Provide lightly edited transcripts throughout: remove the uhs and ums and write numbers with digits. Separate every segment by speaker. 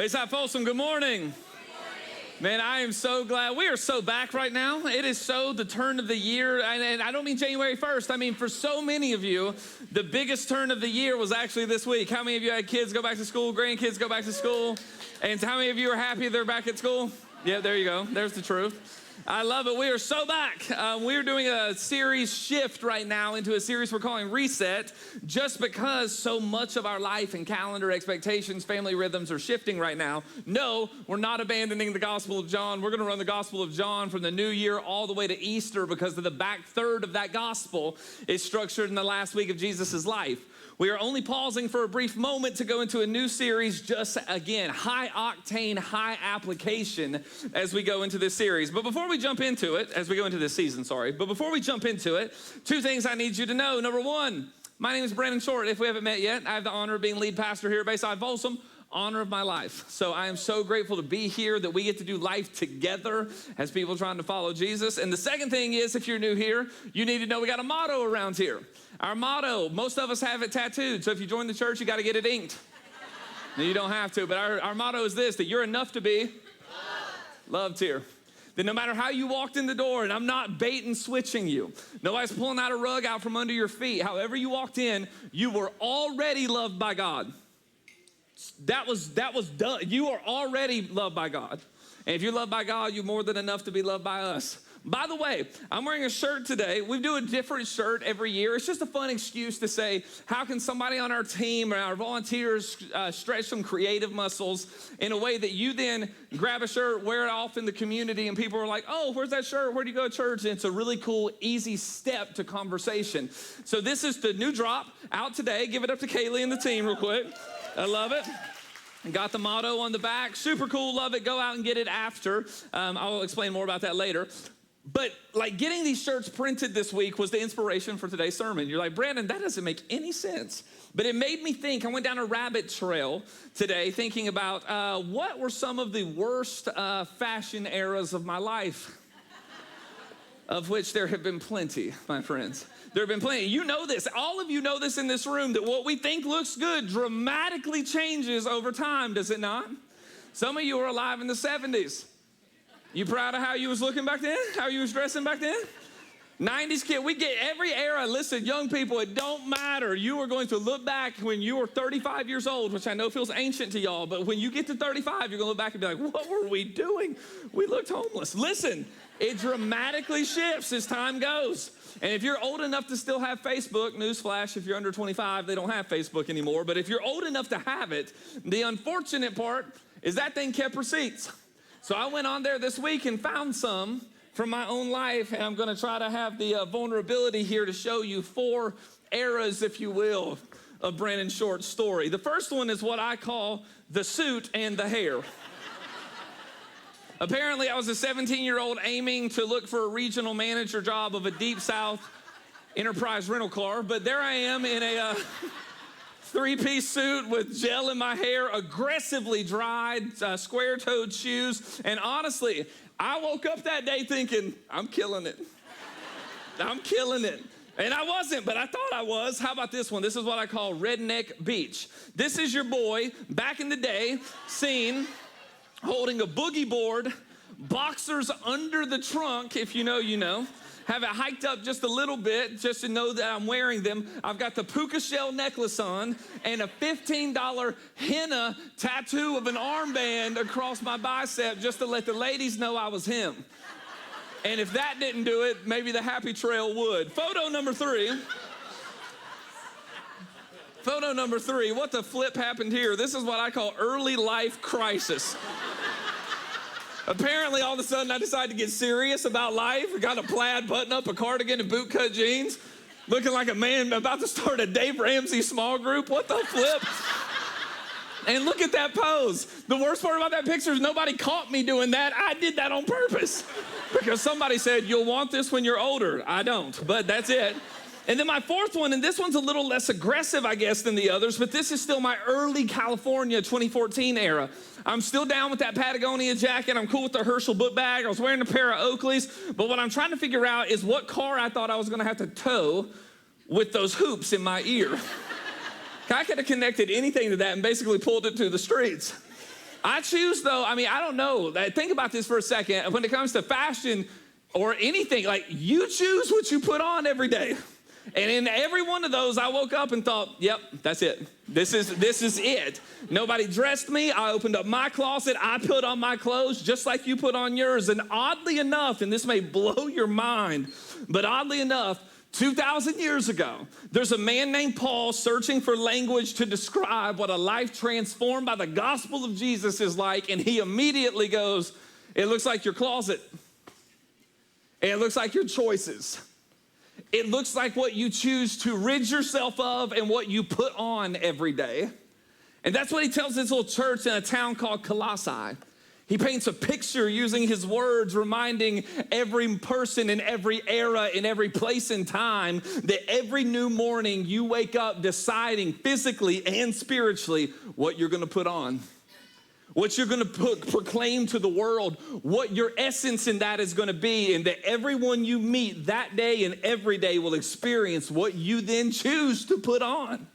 Speaker 1: Bayside Folsom, good morning. Man, I am so glad. We are so back right now. It is so the turn of the year. And I don't mean January 1st. I mean, for so many of you, the biggest turn of the year was actually this week. How many of you had kids go back to school, grandkids go back to school? And how many of you are happy they're back at school? Yeah, there you go. There's the truth. I love it. We are so back. We're doing a series shift right now into a series we're calling Reset, just because so much of our life and calendar expectations, family rhythms are shifting right now. No, we're not abandoning the Gospel of John. We're going to run the Gospel of John from the new year all the way to Easter, because of the back third of that gospel is structured in the last week of Jesus' life. We are only pausing for a brief moment to go into a new series, just again, high octane, high application as we go into this series. But before we jump into it, as we go into this season, but before we jump into it, two things I need you to know. Number one, my name is Brannon Shortt. If we haven't met yet, I have the honor of being lead pastor here at Bayside Folsom. Honor of my life. So I am so grateful to be here, that we get to do life together as people trying to follow Jesus. And the second thing is, if you're new here, you need to know we got a motto around here. Our motto, most of us have it tattooed. So if you join the church, you got to get it inked. No, you don't have to, but our motto is this: that you're enough to be loved here. That no matter how you walked in the door, and I'm not bait and switching you, nobody's pulling out a rug out from under your feet. However you walked in, you were already loved by God. That was done. You are already loved by God. And if you're loved by God, you're more than enough to be loved by us. By the way, I'm wearing a shirt today. We do a different shirt every year. It's just a fun excuse to say, how can somebody on our team or our volunteers stretch some creative muscles in a way that you then grab a shirt, wear it off in the community, and people are like, oh, where's that shirt? Where do you go to church? And it's a really cool, easy step to conversation. So this is the new drop out today. Give it up to Kaylee and the team real quick. I love it. Got the motto on the back. Super cool. Love it. Go out and get it after. I'll explain more about that later. But like getting these shirts printed this week was the inspiration for today's sermon. You're like, Brandon, that doesn't make any sense. But it made me think. I went down a rabbit trail today thinking about what were some of the worst fashion eras of my life, of which there have been plenty, my friends. There have been plenty. You know this. All of you know this in this room, that what we think looks good dramatically changes over time, does it not? Some of you are alive in the 70s. You proud of how you was looking back then? How you was dressing back then? 90s kid, we get every era. Listen, young people, it don't matter. You are going to look back when you were 35 years old, which I know feels ancient to y'all, but when you get to 35, you're going to look back and be like, what were we doing? We looked homeless. Listen, it dramatically shifts as time goes. And if you're old enough to still have Facebook, newsflash, if you're under 25, they don't have Facebook anymore. But if you're old enough to have it, the unfortunate part is that thing kept receipts. So I went on there this week and found some from my own life, and I'm going to try to have the vulnerability here to show you 4 eras, if you will, of Brannon Shortt's story. The first one is what I call the suit and the hair. Apparently, I was a 17-year-old aiming to look for a regional manager job of a Deep South enterprise rental car, but there I am in a 3-piece suit with gel in my hair, aggressively dried, square-toed shoes, and honestly, I woke up that day thinking, I'm killing it. I'm killing it. And I wasn't, but I thought I was. How about this one? This is what I call Redneck Beach. This is your boy, back in the day, seen holding a boogie board, boxers under the trunk, if you know, you know. Have it hiked up just a little bit just to know that I'm wearing them. I've got the puka shell necklace on and a $15 henna tattoo of an armband across my bicep just to let the ladies know I was him. And if that didn't do it, maybe the happy trail would. Photo number 3. Photo number 3. What the flip happened here? This is what I call early life crisis. Apparently, all of a sudden, I decided to get serious about life. I got a plaid button-up, a cardigan, and bootcut jeans, looking like a man about to start a Dave Ramsey small group. What the flip? And look at that pose. The worst part about that picture is nobody caught me doing that. I did that on purpose because somebody said, you'll want this when you're older. I don't, but that's it. And then my 4th one, and this one's a little less aggressive, I guess, than the others, but this is still my early California 2014 era. I'm still down with that Patagonia jacket. I'm cool with the Herschel book bag. I was wearing a pair of Oakleys. But what I'm trying to figure out is what car I thought I was going to have to tow with those hoops in my ear. I could have connected anything to that and basically pulled it to the streets. I choose though, I mean, I don't know. Think about this for a second. When it comes to fashion or anything, like you choose what you put on every day. And in every one of those, I woke up and thought, yep, that's it. This is it. Nobody dressed me. I opened up my closet. I put on my clothes just like you put on yours. And oddly enough, and this may blow your mind, but oddly enough, 2,000 years ago, there's a man named Paul searching for language to describe what a life transformed by the gospel of Jesus is like. And he immediately goes, it looks like your closet. It looks like your choices. It looks like what you choose to rid yourself of and what you put on every day. And that's what he tells this little church in a town called Colossae. He paints a picture using his words, reminding every person in every era, in every place and time, that every new morning you wake up deciding physically and spiritually what you're going to put on. What you're going to proclaim to the world, what your essence in that is going to be, and that everyone you meet that day and every day will experience what you then choose to put on.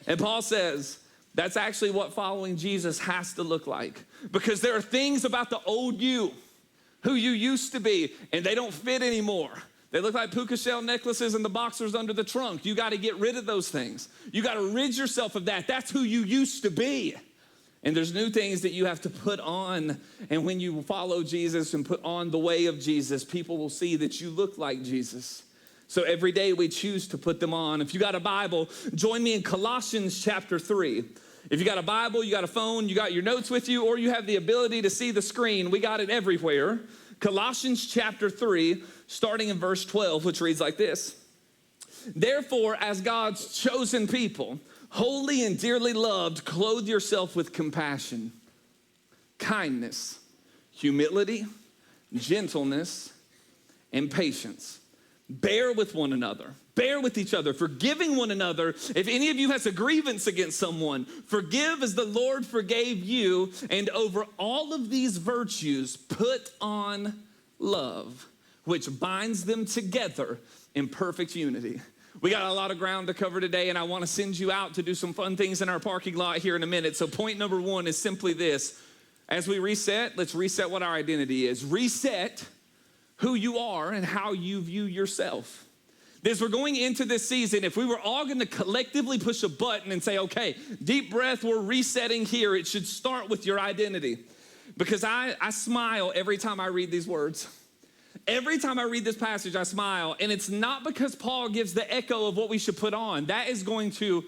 Speaker 1: And Paul says that's actually what following Jesus has to look like, because there are things about the old you, who you used to be, and they don't fit anymore. They look like puka shell necklaces and the boxers under the trunk. You got to get rid of those things. You got to rid yourself of that. That's who you used to be. And there's new things that you have to put on. And when you follow Jesus and put on the way of Jesus, people will see that you look like Jesus. So every day we choose to put them on. If you got a Bible, join me in Colossians chapter 3. If you got a Bible, you got a phone, you got your notes with you, or you have the ability to see the screen, we got it everywhere. Colossians chapter 3, starting in verse 12, which reads like this. Therefore, as God's chosen people, holy and dearly loved, clothe yourself with compassion, kindness, humility, gentleness, and patience. Bear with one another. Bear with each other, forgiving one another. If any of you has a grievance against someone, forgive as the Lord forgave you. And over all of these virtues, put on love, which binds them together in perfect unity. We got a lot of ground to cover today, and I want to send you out to do some fun things in our parking lot here in a minute. So point number one is simply this. As we reset, let's reset what our identity is. Reset who you are and how you view yourself. As we're going into this season, if we were all going to collectively push a button and say, okay, deep breath, we're resetting here, it should start with your identity. Because I smile every time I read these words. Every time I read this passage, I smile. And it's not because Paul gives the echo of what we should put on. That is going to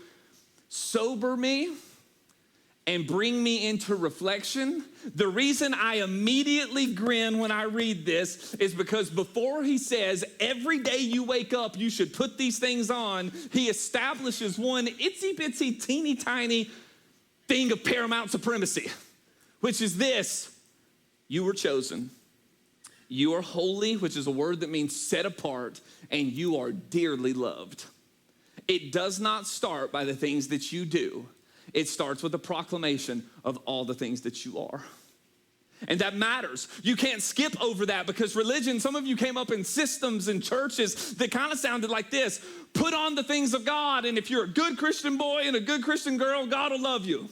Speaker 1: sober me and bring me into reflection. The reason I immediately grin when I read this is because before he says, every day you wake up, you should put these things on, he establishes one itsy bitsy teeny tiny thing of paramount supremacy, which is this: you were chosen. You are holy, which is a word that means set apart, and you are dearly loved. It does not start by the things that you do. It starts with a proclamation of all the things that you are. And that matters. You can't skip over that, because religion, some of you came up in systems and churches that kind of sounded like this: put on the things of God, and if you're a good Christian boy and a good Christian girl, God will love you.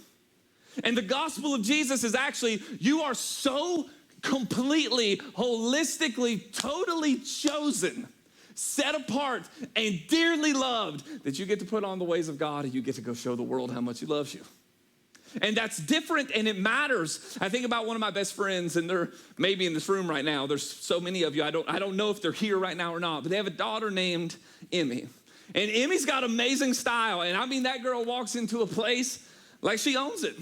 Speaker 1: And the gospel of Jesus is actually, you are so completely, holistically, totally chosen, set apart, and dearly loved that you get to put on the ways of God, and you get to go show the world how much he loves you. And that's different, and it matters. I think about one of my best friends, and they're maybe in this room right now. There's so many of you. I don't know if they're here right now or not, but they have a daughter named Emmy. And Emmy's got amazing style. And I mean, that girl walks into a place like she owns it.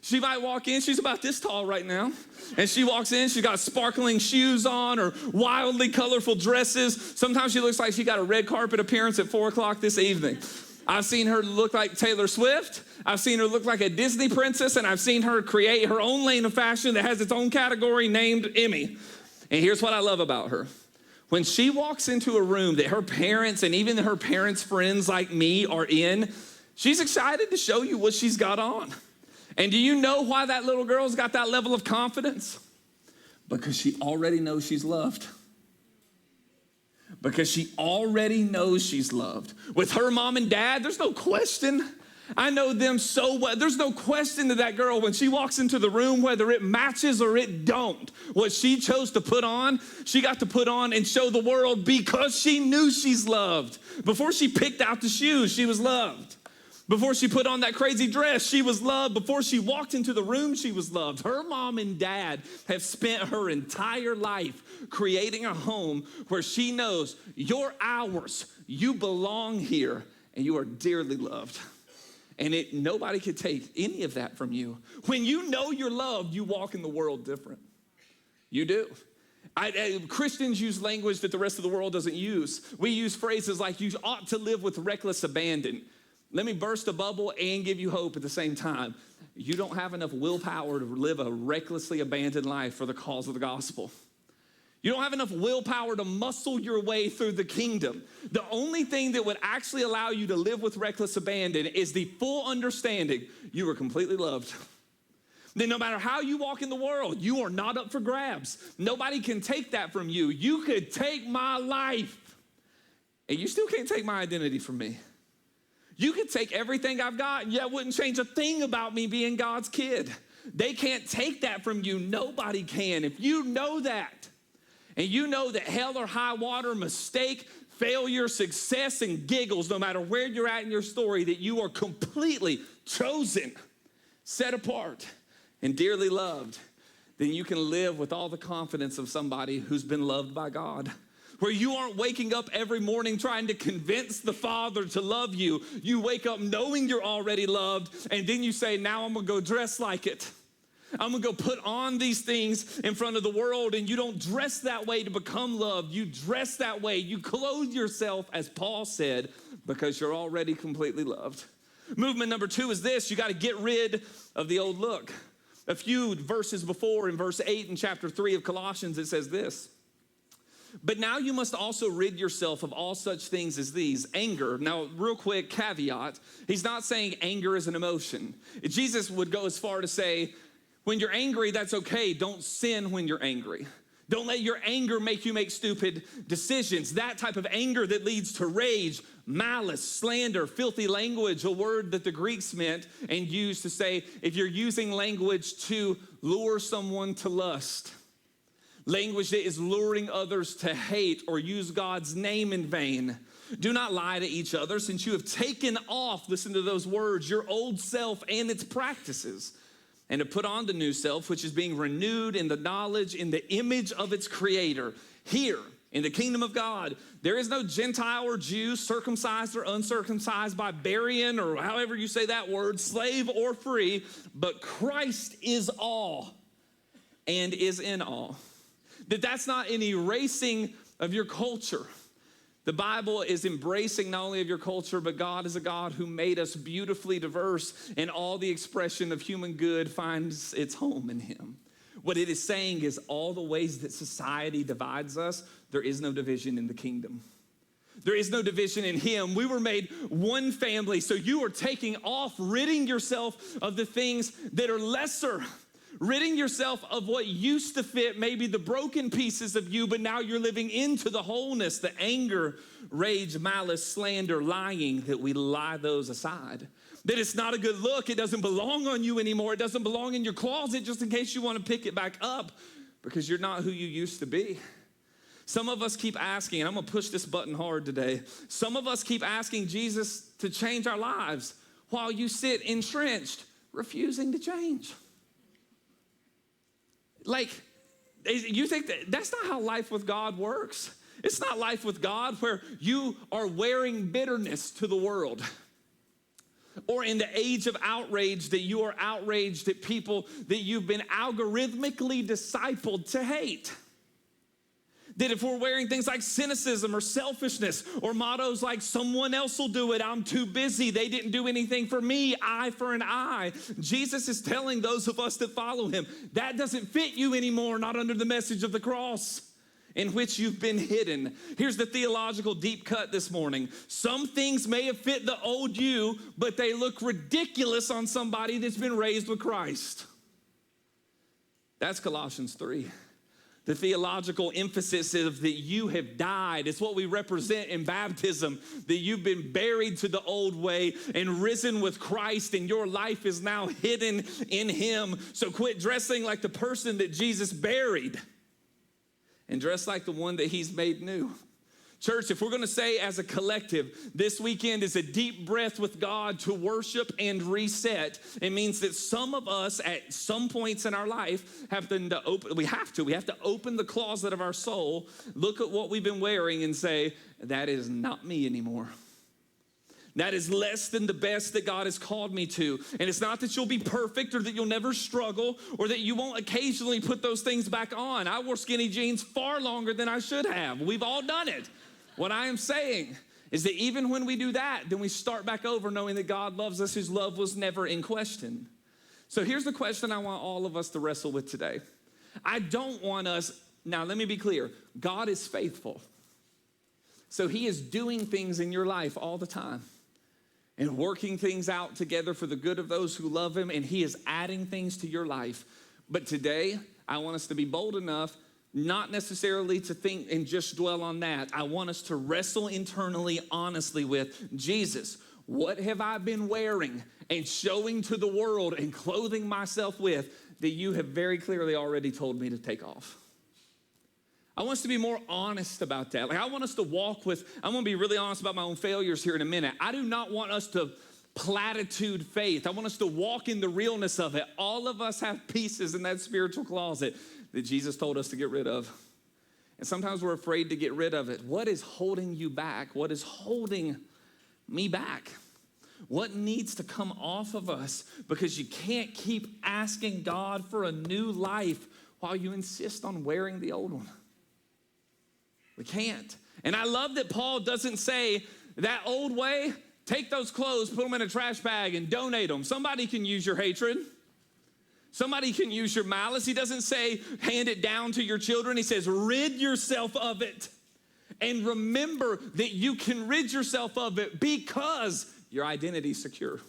Speaker 1: She might walk in, she's about this tall right now, and she walks in, she's got sparkling shoes on or wildly colorful dresses. Sometimes she looks like she got a red carpet appearance at 4 o'clock this evening. I've seen her look like Taylor Swift. I've seen her look like a Disney princess, and I've seen her create her own lane of fashion that has its own category named Emmy. And here's what I love about her. When she walks into a room that her parents and even her parents' friends like me are in, she's excited to show you what she's got on. And do you know why that little girl's got that level of confidence? Because she already knows she's loved. Because she already knows she's loved. With her mom and dad, there's no question. I know them so well. There's no question to that girl when she walks into the room, whether it matches or it don't. What she chose to put on, she got to put on and show the world because she knew she's loved. Before she picked out the shoes, she was loved. Before she put on that crazy dress, she was loved. Before she walked into the room, she was loved. Her mom and dad have spent her entire life creating a home where she knows you're ours, you belong here, and you are dearly loved. And nobody could take any of that from you. When you know you're loved, you walk in the world different. You do. Christians use language that the rest of the world doesn't use. We use phrases like, you ought to live with reckless abandon. Let me burst a bubble and give you hope at the same time. You don't have enough willpower to live a recklessly abandoned life for the cause of the gospel. You don't have enough willpower to muscle your way through the kingdom. The only thing that would actually allow you to live with reckless abandon is the full understanding you are completely loved. Then no matter how you walk in the world, you are not up for grabs. Nobody can take that from you. You could take my life, and you still can't take my identity from me. You could take everything I've got, and yet wouldn't change a thing about me being God's kid. They can't take that from you. Nobody can. If you know that, and you know that hell or high water, mistake, failure, success, and giggles, no matter where you're at in your story, that you are completely chosen, set apart, and dearly loved, then you can live with all the confidence of somebody who's been loved by God. Where you aren't waking up every morning trying to convince the Father to love you. You wake up knowing you're already loved, and then you say, now I'm gonna go dress like it. I'm gonna go put on these things in front of the world, and you don't dress that way to become loved. You dress that way. You clothe yourself, as Paul said, because you're already completely loved. Movement number 2 is this: you gotta get rid of the old look. A few verses before, in verse 8 in chapter 3 of Colossians, it says this: but now you must also rid yourself of all such things as these. Anger. Now, real quick caveat, he's not saying anger is an emotion. Jesus would go as far to say, when you're angry, that's okay. Don't sin when you're angry. Don't let your anger make you make stupid decisions. That type of anger that leads to rage, malice, slander, filthy language, a word that the Greeks meant and used to say if you're using language to lure someone to lust. Language that is luring others to hate or use God's name in vain. Do not lie to each other, since you have taken off, listen to those words, your old self and its practices, and to put on the new self, which is being renewed in the knowledge, in the image of its creator. Here, in the kingdom of God, there is no Gentile or Jew, circumcised or uncircumcised, barbarian, or however you say that word, slave or free, but Christ is all and is in all. That's not an erasing of your culture. The Bible is embracing not only of your culture, but God is a God who made us beautifully diverse, and all the expression of human good finds its home in him. What it is saying is all the ways that society divides us, there is no division in the kingdom. There is no division in him. We were made one family, so you are taking off, ridding yourself of the things that are lesser. Ridding yourself of what used to fit maybe the broken pieces of you, but now you're living into the wholeness, the anger, rage, malice, slander, lying, that we lie those aside. That it's not a good look. It doesn't belong on you anymore. It doesn't belong in your closet just in case you want to pick it back up because you're not who you used to be. Some of us keep asking, and I'm going to push this button hard today. Some of us keep asking Jesus to change our lives while you sit entrenched, refusing to change. Like, you think that's not how life with God works. It's not life with God where you are wearing bitterness to the world. Or in the age of outrage that you are outraged at people that you've been algorithmically discipled to hate. That if we're wearing things like cynicism or selfishness or mottos like someone else will do it, I'm too busy, they didn't do anything for me, eye for an eye. Jesus is telling those of us that follow him, that doesn't fit you anymore, not under the message of the cross in which you've been hidden. Here's the theological deep cut this morning. Some things may have fit the old you, but they look ridiculous on somebody that's been raised with Christ. That's Colossians 3. The theological emphasis is that you have died. It's what we represent in baptism, that you've been buried to the old way and risen with Christ, and your life is now hidden in him. So quit dressing like the person that Jesus buried and dress like the one that he's made new. Church, if we're going to say as a collective, this weekend is a deep breath with God to worship and reset, it means that some of us at some points in our life have to open the closet of our soul, look at what we've been wearing and say, that is not me anymore. That is less than the best that God has called me to. And it's not that you'll be perfect or that you'll never struggle or that you won't occasionally put those things back on. I wore skinny jeans far longer than I should have. We've all done it. What I am saying is that even when we do that, then we start back over knowing that God loves us, whose love was never in question. So here's the question I want all of us to wrestle with today. I don't want us, now let me be clear, God is faithful. So he is doing things in your life all the time and working things out together for the good of those who love him, and he is adding things to your life. But today, I want us to be bold enough not necessarily to think and just dwell on that. I want us to wrestle internally, honestly with Jesus. What have I been wearing and showing to the world and clothing myself with that you have very clearly already told me to take off? I want us to be more honest about that. Like I want us to walk with, I'm gonna be really honest about my own failures here in a minute. I do not want us to platitude faith. I want us to walk in the realness of it. All of us have pieces in that spiritual closet that Jesus told us to get rid of. And sometimes we're afraid to get rid of it. What is holding you back? What is holding me back? What needs to come off of us? Because you can't keep asking God for a new life while you insist on wearing the old one. We can't. And I love that Paul doesn't say that old way, take those clothes, put them in a trash bag and donate them. Somebody can use your hatred. Somebody can use your malice. He doesn't say hand it down to your children. He says rid yourself of it. And remember that you can rid yourself of it because your identity is secure.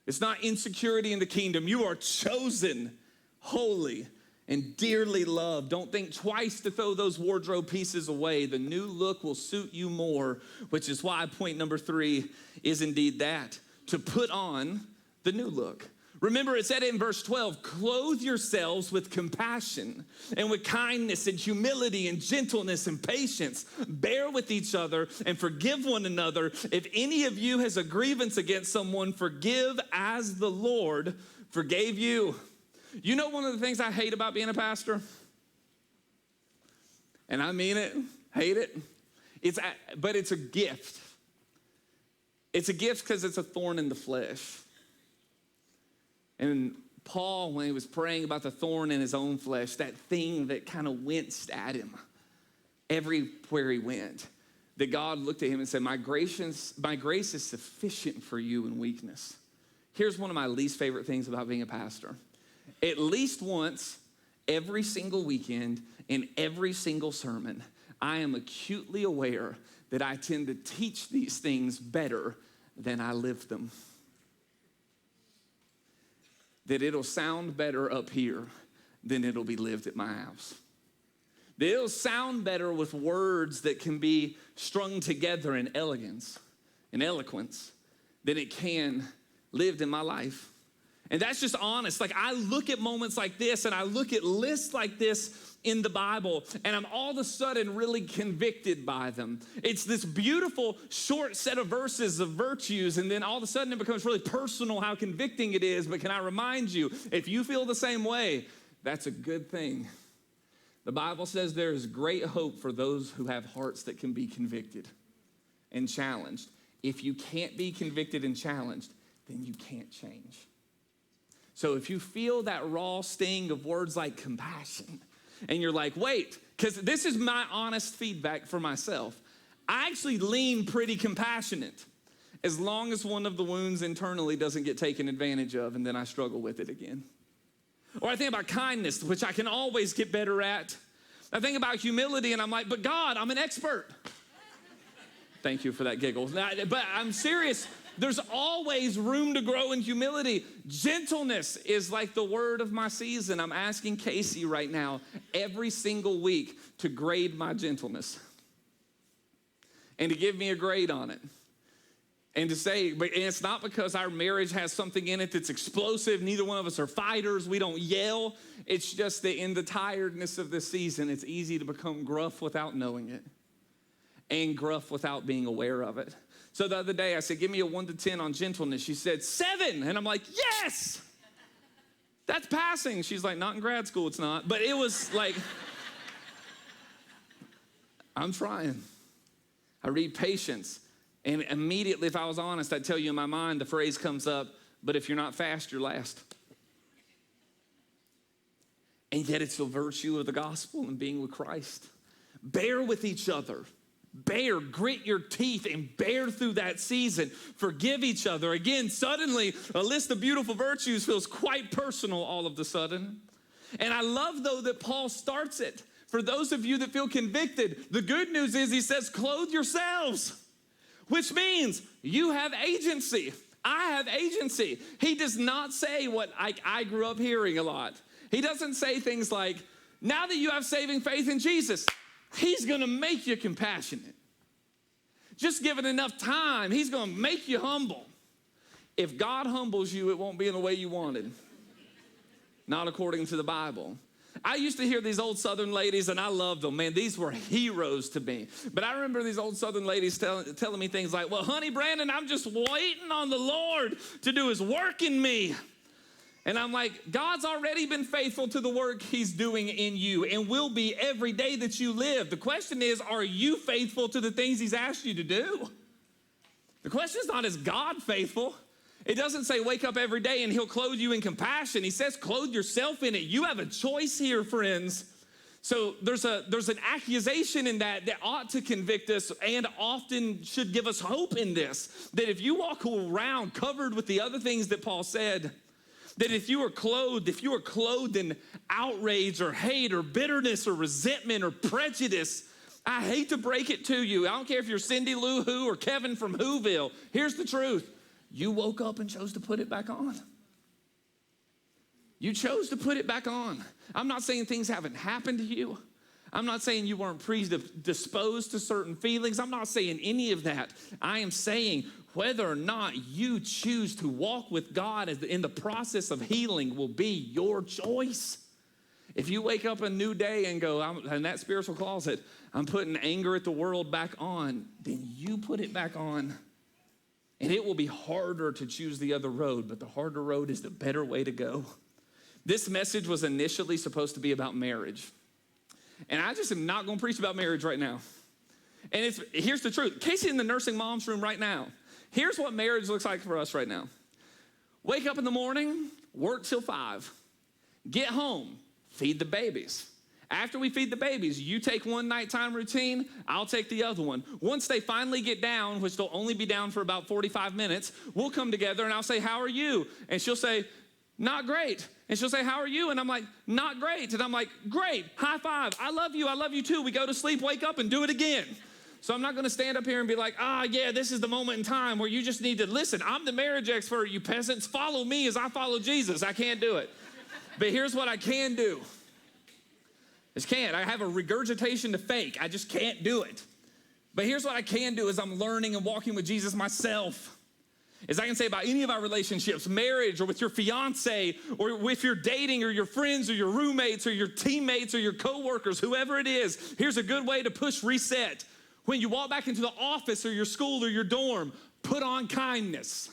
Speaker 1: It's not insecurity in the kingdom. You are chosen, holy, and dearly loved. Don't think twice to throw those wardrobe pieces away. The new look will suit you more, which is why point number 3 is indeed that, to put on the new look. Remember, it said in verse 12, clothe yourselves with compassion and with kindness and humility and gentleness and patience. Bear with each other and forgive one another. If any of you has a grievance against someone, forgive as the Lord forgave you. You know one of the things I hate about being a pastor? And I mean it, hate it. But it's a gift. It's a gift because it's a thorn in the flesh. And Paul, when he was praying about the thorn in his own flesh, that thing that kind of winced at him everywhere he went, that God looked at him and said, my grace is sufficient for you in weakness. Here's one of my least favorite things about being a pastor. At least once every single weekend in every single sermon, I am acutely aware that I tend to teach these things better than I live them. That it'll sound better up here than it'll be lived at my house. That it'll sound better with words that can be strung together in elegance and eloquence than it can lived in my life. And that's just honest. Like I look at moments like this and I look at lists like this in the Bible and I'm all of a sudden really convicted by them. It's this beautiful short set of verses of virtues and then all of a sudden it becomes really personal how convicting it is. But can I remind you, if you feel the same way, that's a good thing. The Bible says there is great hope for those who have hearts that can be convicted and challenged. If you can't be convicted and challenged, then you can't change. So if you feel that raw sting of words like compassion, and you're like, wait, because this is my honest feedback for myself. I actually lean pretty compassionate as long as one of the wounds internally doesn't get taken advantage of, and then I struggle with it again. Or I think about kindness, which I can always get better at. I think about humility, and I'm like, but God, I'm an expert. Thank you for that giggle. But I'm serious. There's always room to grow in humility. Gentleness is like the word of my season. I'm asking Casey right now, every single week, to grade my gentleness and to give me a grade on it. And to say, but it's not because our marriage has something in it that's explosive. Neither one of us are fighters. We don't yell. It's just that in the tiredness of this season, it's easy to become gruff without knowing it and gruff without being aware of it. So the other day I said, give me a 1 to 10 on gentleness. She said 7. And I'm like, yes, that's passing. She's like, not in grad school, it's not. But it was like, I'm trying. I read patience. And immediately, if I was honest, I'd tell you in my mind, the phrase comes up, but if you're not fast, you're last. And yet it's the virtue of the gospel and being with Christ. Bear with each other. Bear, grit your teeth and bear through that season. Forgive each other. Again, suddenly, a list of beautiful virtues feels quite personal all of a sudden. And I love, though, that Paul starts it. For those of you that feel convicted, the good news is he says, clothe yourselves. Which means you have agency. I have agency. He does not say what I grew up hearing a lot. He doesn't say things like, now that you have saving faith in Jesus, he's going to make you compassionate. Just give it enough time, he's going to make you humble. If God humbles you, it won't be in the way you wanted. Not according to the Bible. I used to hear these old Southern ladies, and I loved them. Man, these were heroes to me. But I remember these old Southern ladies telling me things like, well, honey, Brandon, I'm just waiting on the Lord to do his work in me. And I'm like, God's already been faithful to the work he's doing in you and will be every day that you live. The question is, are you faithful to the things he's asked you to do? The question is not, is God faithful? It doesn't say wake up every day and he'll clothe you in compassion. He says clothe yourself in it. You have a choice here, friends. So there's an accusation in that ought to convict us and often should give us hope in this. That if you walk around covered with the other things that Paul said, that if you are clothed in outrage or hate or bitterness or resentment or prejudice, I hate to break it to you. I don't care if you're Cindy Lou Who or Kevin from Whoville. Here's the truth. You woke up and chose to put it back on. You chose to put it back on. I'm not saying things haven't happened to you. I'm not saying you weren't predisposed to certain feelings. I'm not saying any of that. I am saying whether or not you choose to walk with God in the process of healing will be your choice. If you wake up a new day and go, in that spiritual closet, I'm putting anger at the world back on, then you put it back on. And it will be harder to choose the other road, but the harder road is the better way to go. This message was initially supposed to be about marriage. And I just am not going to preach about marriage right now. And here's the truth. Casey in the nursing mom's room right now. Here's what marriage looks like for us right now. Wake up in the morning, work till 5. Get home, feed the babies. After we feed the babies, you take one nighttime routine, I'll take the other one. Once they finally get down, which they'll only be down for about 45 minutes, we'll come together and I'll say, how are you? And she'll say, not great. And she'll say, how are you? And I'm like, not great. And I'm like, great, high five. I love you too. We go to sleep, wake up, and do it again. So I'm not going to stand up here and be like, yeah, this is the moment in time where you just need to listen. I'm the marriage expert, you peasants. Follow me as I follow Jesus. I can't do it. But here's what I can do. I have a regurgitation to fake. I just can't do it. But here's what I can do is I'm learning and walking with Jesus myself. As I can say about any of our relationships, marriage or with your fiance or with your dating or your friends or your roommates or your teammates or your coworkers, whoever it is, here's a good way to push reset. When you walk back into the office or your school or your dorm, put on kindness.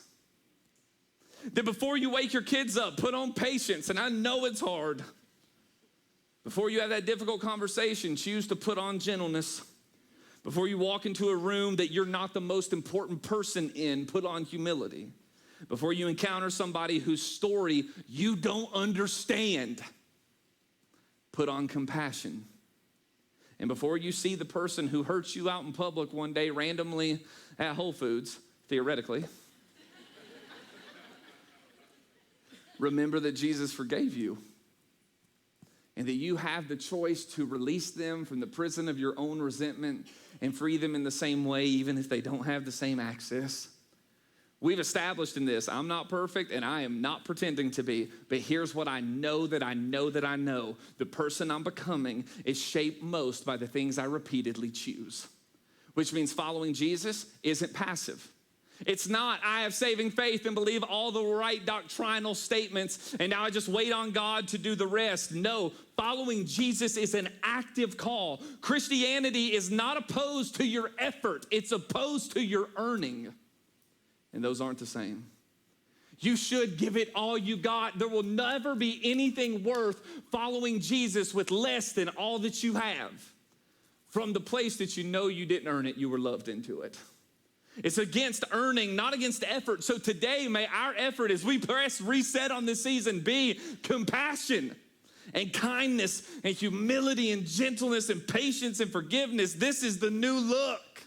Speaker 1: That before you wake your kids up, put on patience. And I know it's hard. Before you have that difficult conversation, choose to put on gentleness. Before you walk into a room that you're not the most important person in, put on humility. Before you encounter somebody whose story you don't understand, put on compassion. And before you see the person who hurts you out in public one day randomly at Whole Foods, theoretically, remember that Jesus forgave you. And that you have the choice to release them from the prison of your own resentment and free them in the same way, even if they don't have the same access. We've established in this, I'm not perfect and I am not pretending to be, but here's what I know that I know that I know. The person I'm becoming is shaped most by the things I repeatedly choose, which means following Jesus isn't passive. It's not, I have saving faith and believe all the right doctrinal statements, and now I just wait on God to do the rest. No, following Jesus is an active call. Christianity is not opposed to your effort. It's opposed to your earning. And those aren't the same. You should give it all you got. There will never be anything worth following Jesus with less than all that you have. From the place that you know you didn't earn it, you were loved into it. It's against earning, not against effort. So today, may our effort as we press reset on this season be compassion and kindness and humility and gentleness and patience and forgiveness. This is the new look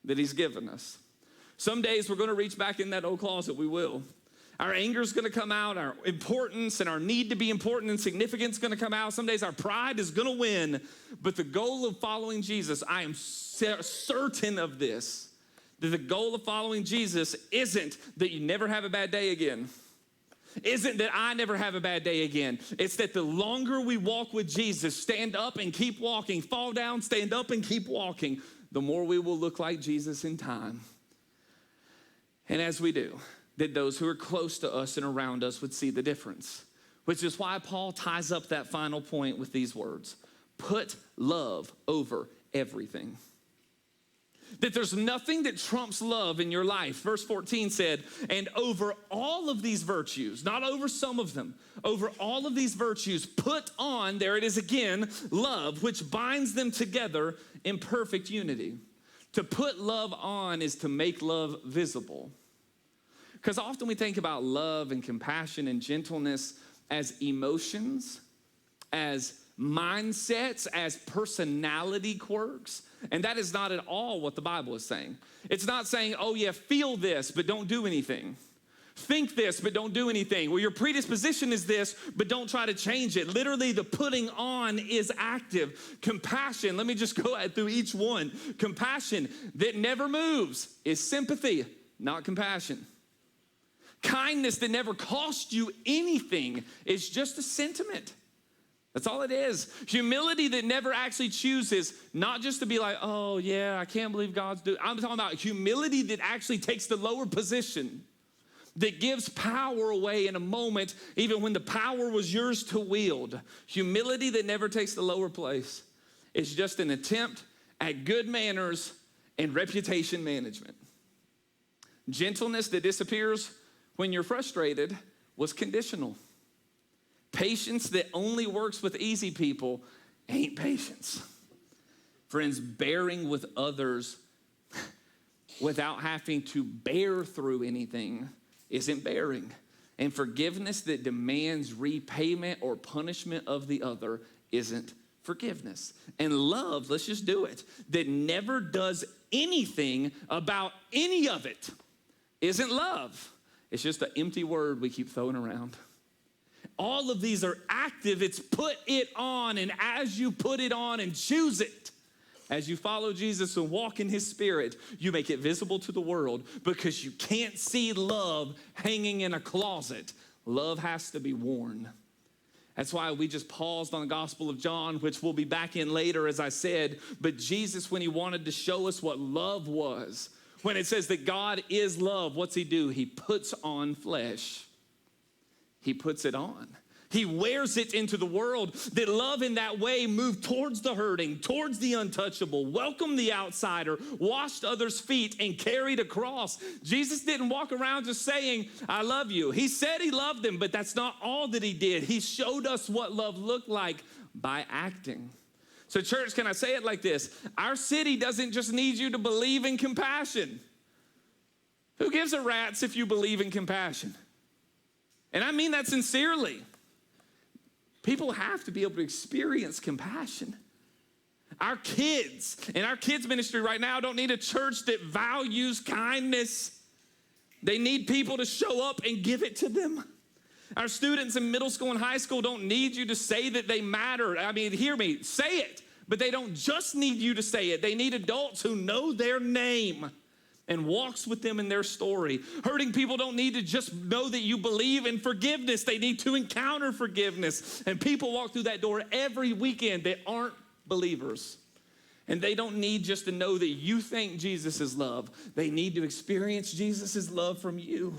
Speaker 1: that he's given us. Some days we're going to reach back in that old closet. We will. Our anger is going to come out. Our importance and our need to be important and significant is going to come out. Some days our pride is going to win. But the goal of following Jesus, I am certain of this, that the goal of following Jesus isn't that you never have a bad day again. Isn't that I never have a bad day again. It's that the longer we walk with Jesus, stand up and keep walking, fall down, stand up and keep walking, the more we will look like Jesus in time. And as we do, that those who are close to us and around us would see the difference, which is why Paul ties up that final point with these words: put love over everything. That there's nothing that trumps love in your life. Verse 14 said, and over all of these virtues, not over some of them, over all of these virtues, put on, there it is again, love, which binds them together in perfect unity. To put love on is to make love visible. Because often we think about love and compassion and gentleness as emotions, as mindsets, as personality quirks. And that is not at all what the Bible is saying. It's not saying, oh yeah, feel this, but don't do anything. Think this, but don't do anything. Well, your predisposition is this, but don't try to change it. Literally, the putting on is active. Compassion, let me just go through each one. Compassion that never moves is sympathy, not compassion. Kindness that never costs you anything is just a sentiment. That's all it is. Humility that never actually chooses not just to be like, oh yeah, I can't believe God's doing. I'm talking about humility that actually takes the lower position, that gives power away in a moment, even when the power was yours to wield. Humility that never takes the lower place is just an attempt at good manners and reputation management. Gentleness that disappears when you're frustrated was conditional. Patience that only works with easy people ain't patience. Friends, bearing with others without having to bear through anything isn't bearing. And forgiveness that demands repayment or punishment of the other isn't forgiveness. And love, let's just do it, that never does anything about any of it isn't love. It's just an empty word we keep throwing around. All of these are active. It's put it on, and as you put it on and choose it, as you follow Jesus and walk in his spirit, you make it visible to the world, because you can't see love hanging in a closet. Love has to be worn. That's why we just paused on the Gospel of John, which we'll be back in later, as I said. But Jesus, when he wanted to show us what love was, when it says that God is love, what's he do? He puts on flesh. He puts it on. He wears it into the world. That love in that way moved towards the hurting, towards the untouchable, welcomed the outsider, washed others' feet, and carried a cross. Jesus didn't walk around just saying, I love you. He said he loved them, but that's not all that he did. He showed us what love looked like by acting. So church, can I say it like this? Our city doesn't just need you to believe in compassion. Who gives a rat's if you believe in compassion? And I mean that sincerely. People have to be able to experience compassion. Our kids in our kids ministry right now don't need a church that values kindness. They need people to show up and give it to them. Our students in middle school and high school don't need you to say that they matter. I mean, hear me, say it. But they don't just need you to say it. They need adults who know their name and walks with them in their story. Hurting people don't need to just know that you believe in forgiveness. They need to encounter forgiveness. And people walk through that door every weekend that aren't believers. And they don't need just to know that you think Jesus is love. They need to experience Jesus' love from you.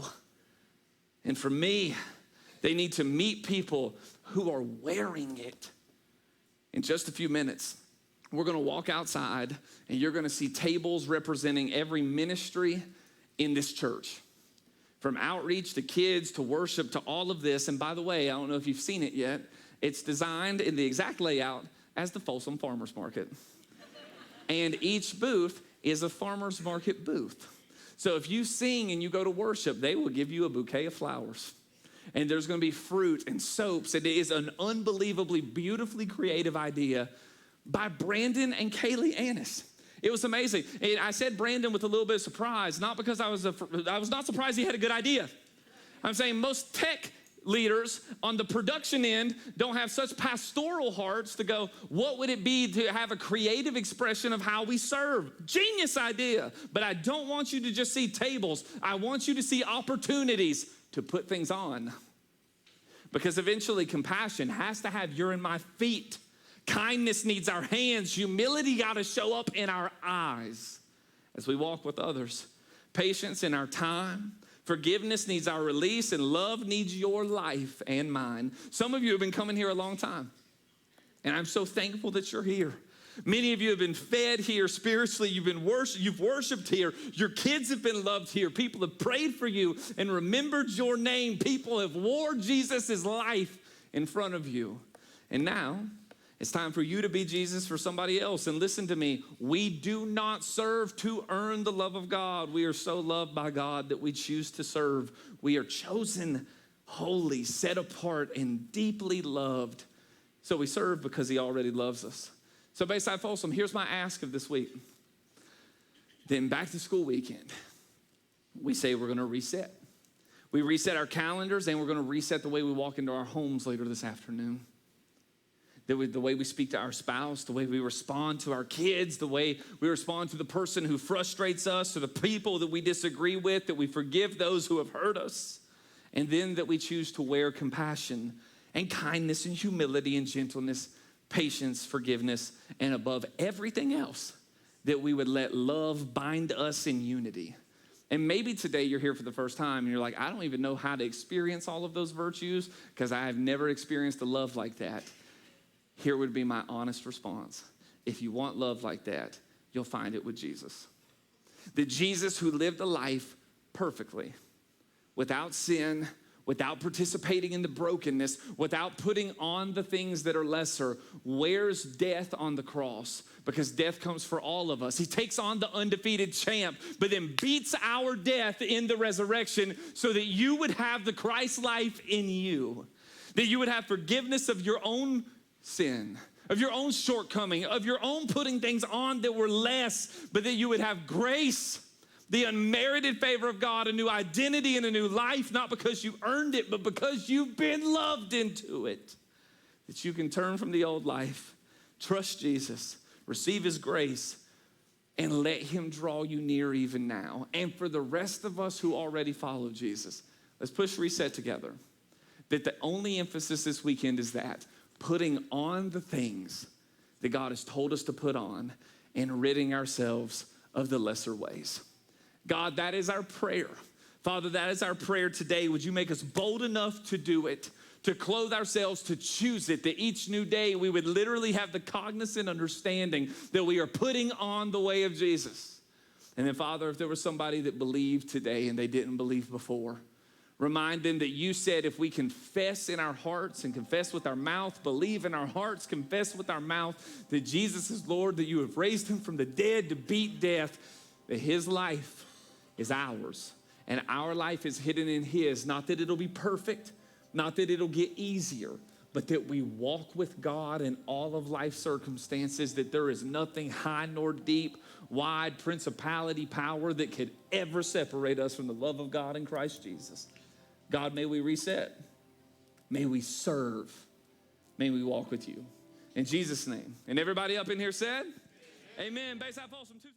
Speaker 1: And for me, they need to meet people who are wearing it. In just a few minutes, we're going to walk outside and you're going to see tables representing every ministry in this church. From outreach to kids to worship to all of this. And by the way, I don't know if you've seen it yet. It's designed in the exact layout as the Folsom Farmers Market. And each booth is a farmer's market booth. So if you sing and you go to worship, they will give you a bouquet of flowers. And there's going to be fruit and soaps. And it is an unbelievably beautifully creative idea by Brandon and Kaylee Annis. It was amazing. And I said Brandon with a little bit of surprise, not because I was not surprised he had a good idea. I'm saying most tech leaders on the production end don't have such pastoral hearts to go, what would it be to have a creative expression of how we serve? Genius idea. But I don't want you to just see tables. I want you to see opportunities to put things on. Because eventually compassion has to have you're in my feet. Kindness needs our hands. Humility got to show up in our eyes as we walk with others. Patience in our time. Forgiveness needs our release, and love needs your life and mine. Some of you have been coming here a long time, and I'm so thankful that you're here. Many of you have been fed here spiritually. You've worshiped here. Your kids have been loved here. People have prayed for you and remembered your name. People have wore Jesus' life in front of you. And now it's time for you to be Jesus for somebody else. And listen to me, we do not serve to earn the love of God. We are so loved by God that we choose to serve. We are chosen, holy, set apart, and deeply loved. So we serve because he already loves us. So Bayside Folsom, here's my ask of this week. Then back to school weekend, we say we're going to reset. We reset our calendars, and we're going to reset the way we walk into our homes later this afternoon. The way we speak to our spouse, the way we respond to our kids, the way we respond to the person who frustrates us, to the people that we disagree with, that we forgive those who have hurt us, and then that we choose to wear compassion and kindness and humility and gentleness, patience, forgiveness, and above everything else, that we would let love bind us in unity. And maybe today you're here for the first time and you're like, I don't even know how to experience all of those virtues because I have never experienced a love like that. Here would be my honest response. If you want love like that, you'll find it with Jesus. The Jesus who lived a life perfectly, without sin, without participating in the brokenness, without putting on the things that are lesser, wears death on the cross because death comes for all of us. He takes on the undefeated champ, but then beats our death in the resurrection so that you would have the Christ life in you, that you would have forgiveness of your own sin, of your own shortcoming, of your own putting things on that were less, but that you would have grace, the unmerited favor of God, a new identity and a new life, not because you earned it, but because you've been loved into it. That you can turn from the old life, trust Jesus, receive his grace, and let him draw you near even now. And for the rest of us who already follow Jesus, let's push reset together. That the only emphasis this weekend is that, putting on the things that God has told us to put on and ridding ourselves of the lesser ways. God, that is our prayer. Father, that is our prayer today. Would you make us bold enough to do it, to clothe ourselves, to choose it, that each new day we would literally have the cognizant understanding that we are putting on the way of Jesus. And then, Father, if there was somebody that believed today and they didn't believe before, remind them that you said if we confess in our hearts and confess with our mouth, believe in our hearts, confess with our mouth that Jesus is Lord, that you have raised him from the dead to beat death, that his life is ours and our life is hidden in his. Not that it'll be perfect, not that it'll get easier, but that we walk with God in all of life's circumstances, that there is nothing high nor deep, wide, principality, power that could ever separate us from the love of God in Christ Jesus. God, may we reset. May we serve. May we walk with you. In Jesus' name. And everybody up in here said, amen. Bayside Folsom 2.